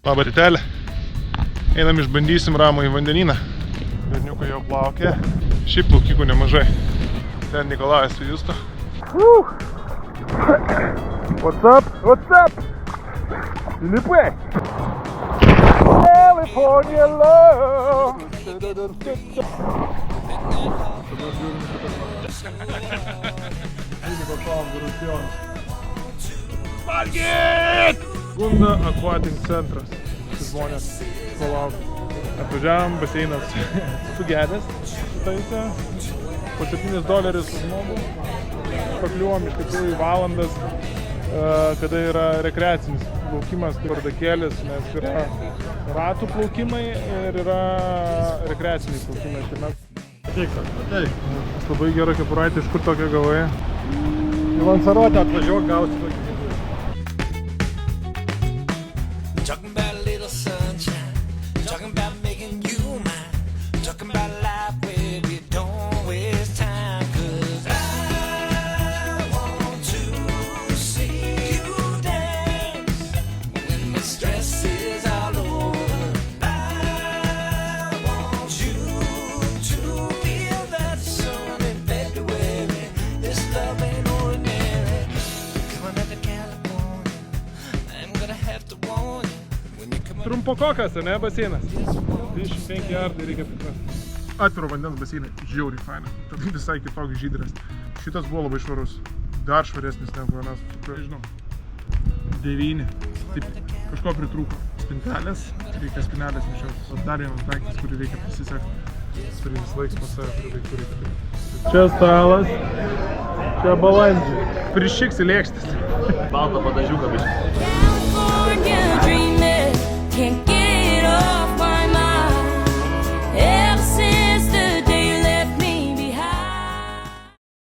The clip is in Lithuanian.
Labą rytelę. Einam išbandysim ramų į vandenyną. Berniukai jau plaukė. Šiaip plaukikų nemažai. Ten Nikolajas su Justu. What's up? What's up? Filipai! California love! Valgyt! Gunda Aquatic centras. Žmonės palauk. Atvažiavam, baseinas sugedęs. Šitaise. Po $7 už žmogų. Pakliuvom iš tikrųjų valandas, kada yra rekreacinis plaukimas, bardakėlis, nes yra ratų plaukimai ir yra rekreaciniai plaukimai. Ateik. Labai gera kepuraitė, iš kur tokia gavai? Į Lanzarotę atvažiuok, gausi tokį. Trumpokokas, ne, baseinas? 25 jardai reikia priprasti. Atviro vandens baseinai, žiauriai faina. Tad visai kitoks žydras. Šitas buvo labai švarus. Dar švaresnis negu vienas, žinau. 9. Taip, kažko pritrūko. Spintelės, reikia spinelės nešios. Dar vienas daiktas, kurį reikia prisisekti. Turi vis laiks pas save, kurį reikia. Čia stalas, čia balandžiai. Prišiksi lėkštis. Balto padažiuką biškai.